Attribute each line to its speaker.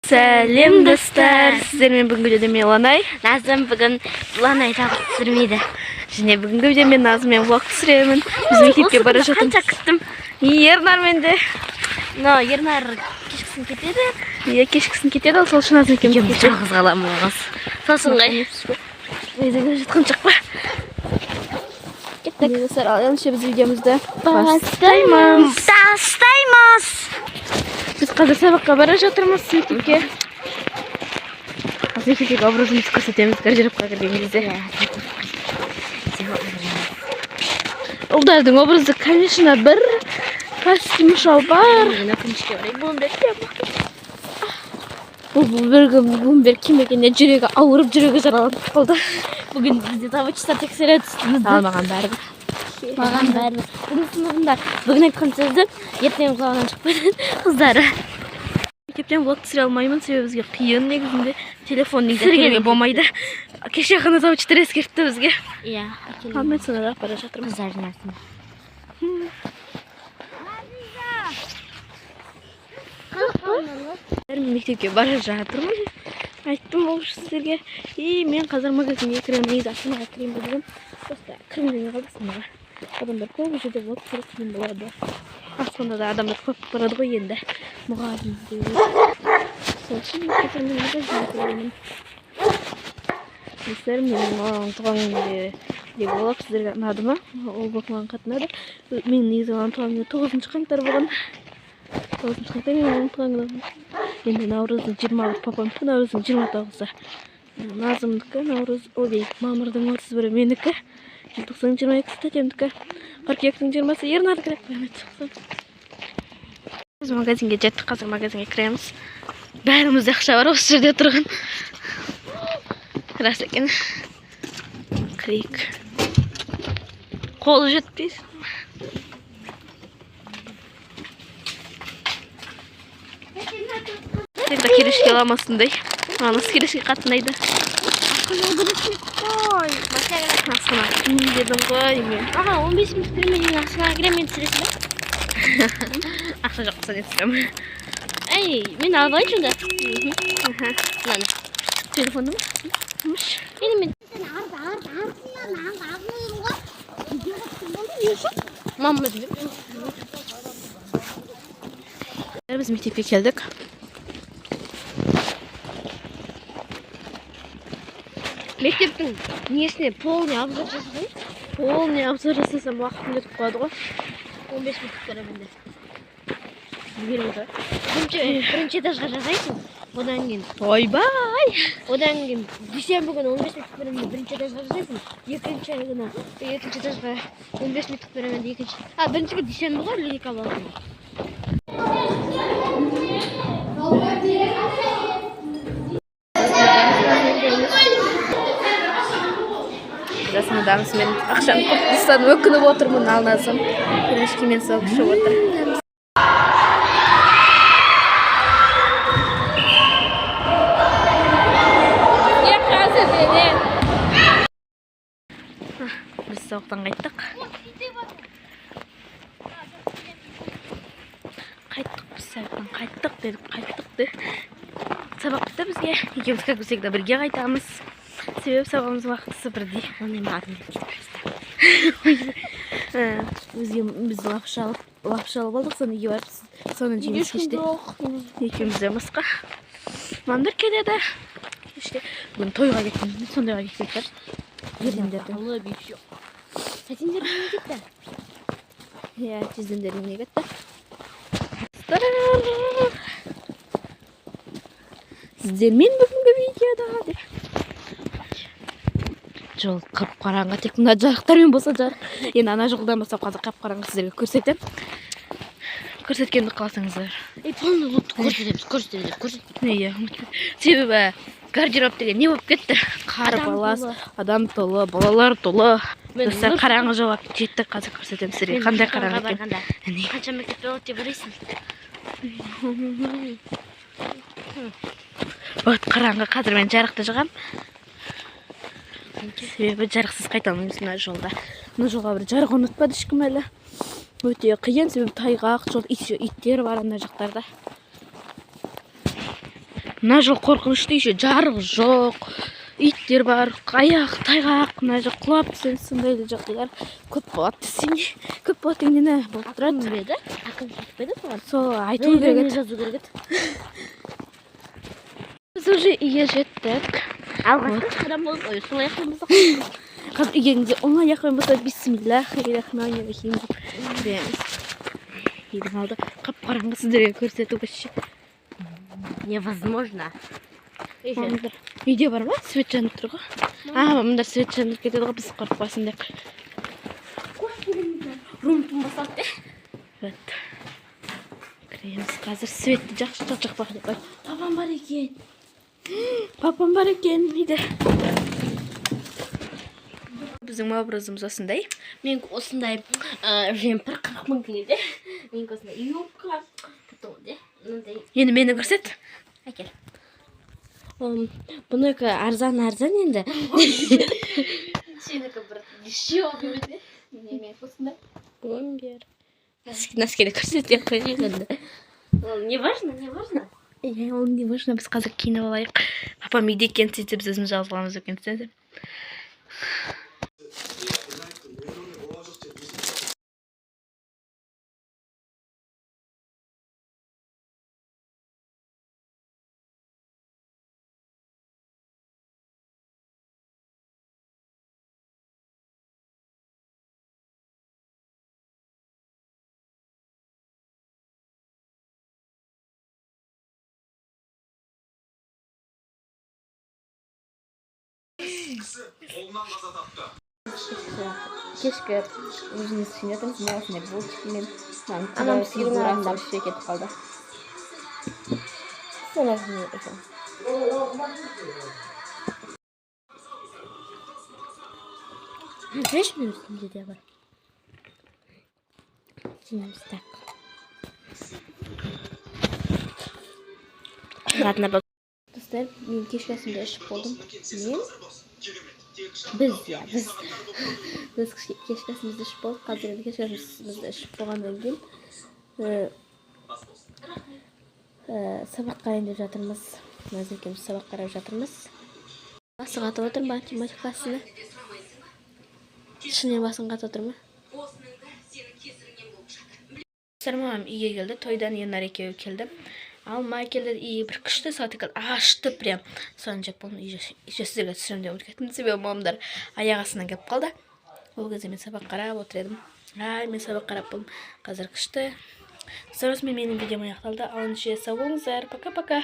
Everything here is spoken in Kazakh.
Speaker 1: Сәлем достар, сіздермен бүгінгі видеода мен Ланай.
Speaker 2: Назым бүгін Ланай тағы түсірмейді.
Speaker 1: Және бүгінгі видеода мен Назыммен влог түсіремін. Біз мектепке бара жатырмыз.
Speaker 2: Қанша күттім?
Speaker 1: Ернармен де.
Speaker 2: Ернар кешкісін кетеді.
Speaker 1: Иә, кешкісін кетеді, сол үшін Назым екеуміз
Speaker 2: Жалғыз қаламыз. Сосын ғой.
Speaker 1: Өзіге жатқан шықпа. Кеттік. Достар, ал ендеше біз видеомызды бастаймыз. Біз қазір сабаққа бара жатырмыз мектепке. Аз мектептегі образымызды көрсетеміз гардеробқа кірген кезде. Ұлдардың образы, конечно, бір костюм шалбар. Бұл бір кім екенде жүрегі ауырып, жүрегі жараланып қалды.
Speaker 2: Бүгін бізде заводчыстар тексереді үстімізді.
Speaker 1: Ал маған бәрібір.
Speaker 2: Маған бәрібір. Бүгін сыныбымдар. Бүгін айтқан сөзді ертең құлағынан шықпайтын қыздары.
Speaker 1: Мектептен влог түсіре алмаймын, себебі бізге қиын негізінде. Телефон негізінде әкелуге болмайды. Кеше ғана заводчылар ескертті бізге.
Speaker 2: Иә,
Speaker 1: Ал мен сонарақ бара жатырмын.
Speaker 2: қыздар жинасын.
Speaker 1: Мен мектепке бара жатырмын. Айттым ол сіздерге. Мен қазір магазинге кіремін. Негізі астанаға кірейін бе. Просто кірмей қалды астанаға. Адамдар көп, бұл жерде влог түсіру қиын болады. Астанада адамдар көп барады ғой енді. Мұғалімде. Сол үшін қазір мен магазинге кіремін. Достар, менің туған күнде влог сіздерге ұнады ма? Ол влог маған қатынады. Мен негізі туған күнде 9 қаңтар болған. 9 қаңтар менің туған күнім. Енді наурыздың 20-ы папамдікі, наурыздың 29-ы Назымдікі, мамырдың 31-і менікі, желтоқсанның 22-сі тәтемдікі, қыркүйектің 20-сы Ернардікі. Біз магазинге жеттік, қазір магазинге кіреміз. Бәрімізде ақша бар, осы жерде тұрған. Рас екен. Кірейік. Қолы жетпейді. Тек да керешке аламасындай. Аныз керешке қатынайды. Ақсана дедім ғой мен.
Speaker 2: 15 минут бермейін ақшаға кіремін, мен түсіресің ба?
Speaker 1: Ақша жоқ болса не түсіремін.
Speaker 2: Әй, мен алып алайыншы онда. Мынаны.
Speaker 1: Телефонды ма?
Speaker 2: Енді мен... Мамамыз бер.
Speaker 1: Біз мектепке келдік.
Speaker 2: Мектептің несіне полный обзор жасағай?
Speaker 1: Полный обзор жасасам уақытым өтіп қалады ғой.
Speaker 2: 15 минут беремін де.
Speaker 1: Береді.
Speaker 2: Бірінші этажға жазайсың, одан кейін.
Speaker 1: Ойбай!
Speaker 2: Одан кейін дүйсенбі күні 15 минут беремін, бірінші этажға жазайсың. Екінші этажға 15 минут беремін, бірінші күні дүйсенбі ғой, лирика болатын.
Speaker 1: Жасымдамыз, мен ақшаны көп тұстан өкініп отырмын, алназым. Керешкемен соғышып отыр. Біз соғықтан қайттық. Біз сабақтан қайттық де. Сабақ бітті бізге. Екеуміз как всегда бірге қайтамыз. Себебі сабағымыз уақытысы бірдей.
Speaker 2: Ондай мағадым кетіп
Speaker 1: Біз лапша алып алдық, соны үйге барып, соны жемес кеште. Екеумізде басқа. Мамдар келеді. Бүгін тойға кеттім, сондайға кеттік.
Speaker 2: Алы бейші. Тәтендер не кетті?
Speaker 1: Иә, тезендер не кетті. Сіздермен бүгінгі видеода. Жол қап-қараңғы, тек мына жарықтармен болса жарық. Енді ана жолдан бастап қазір қап-қараңғы сіздерге көрсетем. Көрсеткенді қаласаңыздар.
Speaker 2: Полный лутты көрсетеміз.
Speaker 1: Иә, себебі гардероб деген не болып кетті? Қар балас, адам толы, балалар толы. Достар, қараңғы жауап жеттік, қазір көрсетем сіздерге. Қандай қараңғы екен?
Speaker 2: Қанша мектеп болады деп ойлайсың?
Speaker 1: Вот, қараңғы, қазір мен жарықты жағам. Себебі жарықсыз қайта алмаймыз мына жолда. Мына жолға бір жарық ұнатпады ешкім әлі. Өте қиын, себебі тайғақ, жол иттер бар ана жақтарда. Мына жол коркунучтуу еще жарык жок. Иттер бар, аяк, тайгак, мына жак кулап сындай эле жагдайлар көп болот десең. Көп болот дегенде эмне болуп турат?
Speaker 2: Акым жетпейди туган.
Speaker 1: Сол айтуу керек.
Speaker 2: Жазуу керек.
Speaker 1: Биз уже үйгө жеттик.
Speaker 2: Алгачкы кадам болуп ой, сол аякыбызды
Speaker 1: Қазір үйгеңде оңай яқын болса бисмиллахиррахманиррахим деп кіреміз. Үйдің алды қап-қараңғы сіздерге көрсету вообще
Speaker 2: невозможно.
Speaker 1: Үйде бар ма? Свет жанып тұр ғой. Мұнда свет жанып кетеді ғой, біз қорықпасын деп.
Speaker 2: Рум тумбасақ.
Speaker 1: Вот. Кіреміз қазір светті жақсы жақпақ деп. Папам бар екен. Папам бар екен үйде. Біздің образымыз осындай.
Speaker 2: Мен осындай жемпір 40 мың теңгеде. Мен осындай юбка, потом
Speaker 1: Енді мені көрсет.
Speaker 2: Әкел. Бұныкі арзан енді. Сенікі бір дешевый бөте. Мен осындай.
Speaker 1: Бомбер. Носкені көрсете қойын енді.
Speaker 2: Не важно.
Speaker 1: Ол не важно, біз қазір киініп алайық. Папам үйде екен сөйтіп біз өзіміз жазыламыз екен сөйтіп. Кешкі өзіміз үшін жатырмыз, мен осындай булочкамен анам сүйген арамдар ішіп кетіп қалды.
Speaker 2: Знаешь, мен үстімде бар. Тимеміз так. Достар, мен кешкісімде ішіп болдым. Біз кешкісімізді ішіп болдық. Қазір енді кешкісімізді ішіп болғаннан кейін сабақ қарайын деп жатырмыз. Назекеміз сабақ қарап жатырмыз. Басын қатып отыр ма математикасына? Шынымен басын қатып отыр ма?
Speaker 1: Мамам үйге келді, тойдан Енар екеуі келді. Алма келді, и бір күшті сағат екен, ашты прям. Соны жеп болдым, үйге сіздерге түсірем деп үлкеттім. Себебі мамамдар аяқ астынан келіп қалды. Ол кезде мен сабақ қарап отыр едім. Мен сабақ қарап болдым. Қазір күшті. Сұрасымен менің видеом аяқталды. Алыншы сау болыңыздар. Пока-пока.